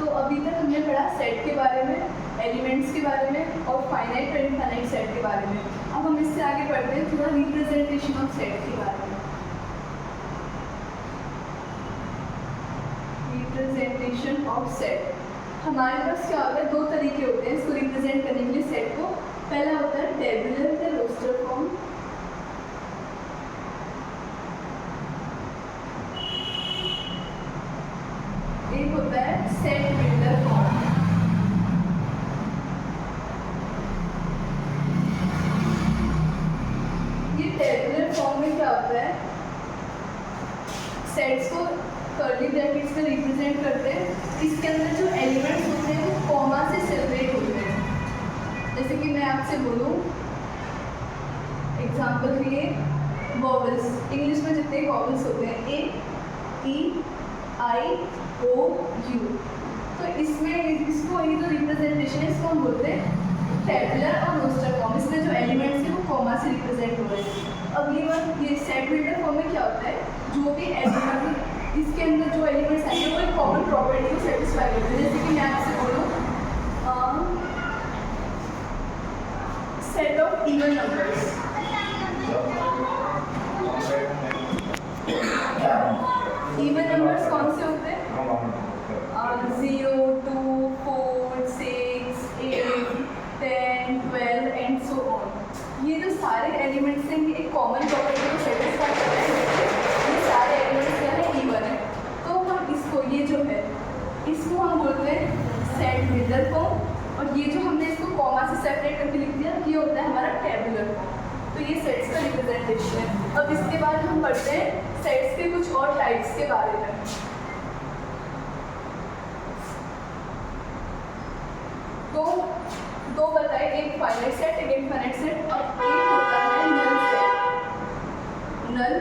तो अभी तक हमने पढ़ा सेट के बारे में, एलिमेंट्स के बारे में और फाइनाइट और इनफाइनाइट सेट के बारे में। अब हम इससे आगे पढ़ते हैं थोड़ा रिप्रेजेंटेशन ऑफ सेट के बारे में। रिप्रेजेंटेशन ऑफ सेट, हमारे पास क्या होता है, दो तरीके होते हैं इसको रिप्रेजेंट करने के लिए सेट को। पहला होता है टेबुलर या रोस्टर फॉर्म, एक होता है सेट बिल्डर फॉर्म। ये टेबुलर फॉर्म में क्या होता है, सेट्स को कर्ली ब्रैकेट्स में रिप्रेजेंट करते हैं। इसके अंदर जो एलिमेंट्स होते हैं वो कॉमा से सेपरेट होते हैं। जैसे कि मैं आपसे बोलूँ एग्जाम्पल के लिए, वॉवल्स, इंग्लिश में जितने वॉवल्स होते हैं ए, ई, आई, ओ, यू, तो इसमें इसको ये जो रिप्रेजेंटेशन है इसको हम बोलते हैं टेबुलर और रोस्टर फॉर्म। इसमें जो एलिमेंट्स हैं वो कॉमा से रिप्रेजेंट हो रहे हैं। अगली बार ये सेट बिल्डर फॉर्म में क्या होता है, जो भी एलिमेंट इसके अंदर जो एलिमेंट्स आएंगे वो एक कॉमन प्रॉपर्टी को सेटिस्फाई करते हैं। जैसे कि मैं आपसे बोलूँ set of even numbers, even numbers कौन से होते हैं, 0, 2, 4, 6, 8, 10, 12 एंड सो ऑन। ये जो सारे एलिमेंट्स हैं ये एक कॉमन प्रॉपर्टी को सेटिस्फाई करते हैं। ये सारे एलिमेंट्स क्या है, इवन है। तो हम इसको, ये जो है इसको हम बोलते हैं सेट बिल्डर फॉर्म, और ये जो हमने इसको कॉमा से सेपरेट करके लिख दिया ये होता है हमारा टेबुलर फॉर्म। तो ये सेट्स का रिप्रेजेंटेशन है। अब इसके बाद हम पढ़ते हैं सेट्स के कुछ और टाइप्स के बारे में। तो दो बताए, एक फाइनाइट सेट, एक इनफाइनाइट सेट, और एक होता है नल सेट। नल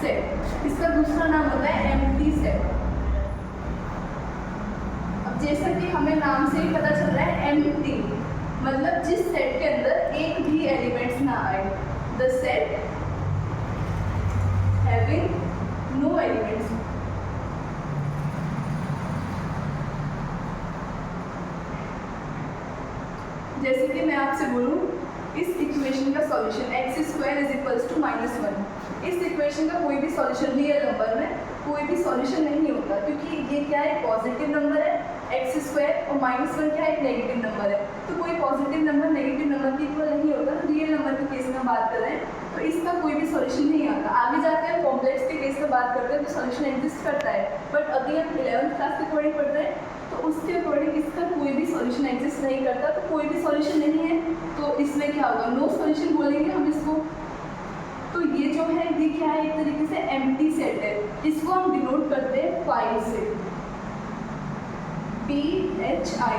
सेट, इसका दूसरा नाम होता है एम्प्टी सेट। अब जैसा कि हमें नाम से ही पता चल रहा है एम्प्टी मतलब जिस सेट के अंदर एक भी एलिमेंट्स ना आए, the set having no elements. जैसे कि मैं आपसे बोलूँ इस इक्वेशन का सॉल्यूशन x² = -1, इस इक्वेशन का कोई भी सॉल्यूशन रियल नंबर में कोई भी सॉल्यूशन नहीं होता, क्योंकि ये क्या है, पॉजिटिव नंबर है x² और -1 क्या है, एक नेगेटिव नंबर है। तो कोई पॉजिटिव नंबर नेगेटिव नंबर के इक्वल नहीं होता। तो रियल नंबर के केस में बात कर रहे हैं तो इसका कोई भी सॉल्यूशन नहीं आता। आगे जाकर हम कॉम्प्लेक्स के केस में बात करते हैं तो सॉल्यूशन एग्जिस्ट करता है, बट अभी हम 11th क्लास के अकॉर्डिंग पढ़ रहे हैं तो उसके अकॉर्डिंग इसका कोई भी सॉल्यूशन एग्जिस्ट नहीं करता। तो कोई भी सॉल्यूशन नहीं है तो इसमें क्या होगा, नो सॉल्यूशन बोलेंगे हम इसको। तो ये जो है ये क्या है, एक तरीके से एम्प्टी सेट है। इसको हम डिनोट करते हैं फाई से, PHI,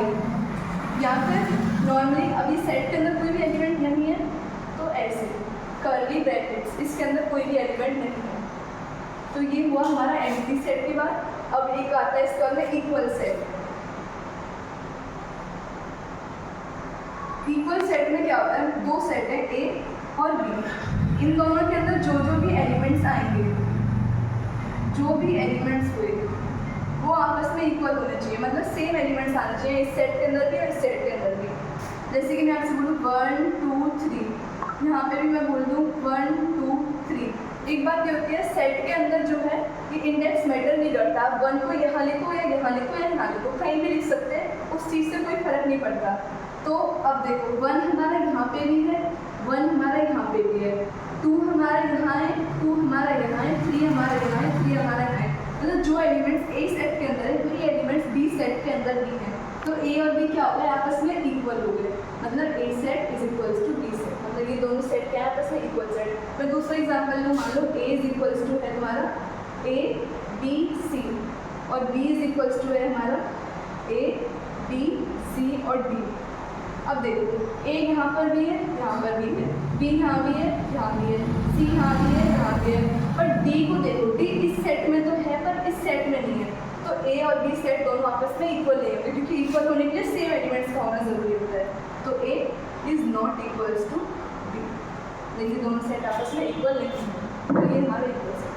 या फिर नॉर्मली अभी सेट के अंदर कोई भी एलिमेंट नहीं है तो ऐसे कर्ली ब्रैकेट्स, इसके अंदर कोई भी एलिमेंट नहीं है। तो ये हुआ हमारा एम्प्टी सेट के बाद। अब एक आता है इसके बाद में इक्वल सेट। इक्वल सेट में क्या होता है, दो सेट है A और B, इन दोनों के अंदर जो जो भी एलिमेंट्स आएंगे, जो भी एलिमेंट्स हुए वो आपस में इक्वल होने चाहिए, मतलब सेम एलिमेंट्स आने चाहिए इस सेट के अंदर भी और इस सेट के अंदर भी। जैसे कि मैं आपसे बोलूँ 1, 2, 3, यहाँ पे भी मैं बोल दूँ 1, 2, 3। एक बात ये होती है सेट के अंदर जो है ये इंडेक्स मैटर नहीं करता, आप 1 को यहाँ लिखो या यहाँ लिखो या यहाँ लिखो, कहीं भी लिख सकते हैं, उस चीज़ से कोई फर्क नहीं पड़ता। तो अब देखो 1 हमारा यहाँ पे भी है, 1 हमारा यहाँ पे भी है, 2 हमारा यहाँ है, 2 हमारा यहाँ है, 3 हमारा यहाँ है, 3 हमारा यहाँ है। मतलब जो एलिमेंट्स A सेट के अंदर है वही एलिमेंट्स B सेट के अंदर भी हैं। तो A और B क्या होगा है, आपस में इक्वल हो गए, मतलब A सेट = B सेट, मतलब ये दोनों सेट क्या है, आपस में इक्वल सेट। मैं दूसरा एग्जाम्पल लूँ, मान लो A = है तुम्हारा A, B, C और B = है हमारा A, B, C और D। अब देखो A यहाँ पर भी है, यहाँ पर भी है, B यहाँ भी है, यहाँ भी है, C यहाँ भी है, यहाँ भी है, पर D को देखो, D इस सेट में तो है पर इस सेट में नहीं है। तो A और B सेट दोनों आपस में इक्वल नहीं होते, क्योंकि इक्वल होने के लिए सेम एलिमेंट्स का होना जरूरी होता है। तो A ≠ B, देखिए दोनों सेट आपस में इक्वल नहीं है, तो ये हमारा इक्वल सेट।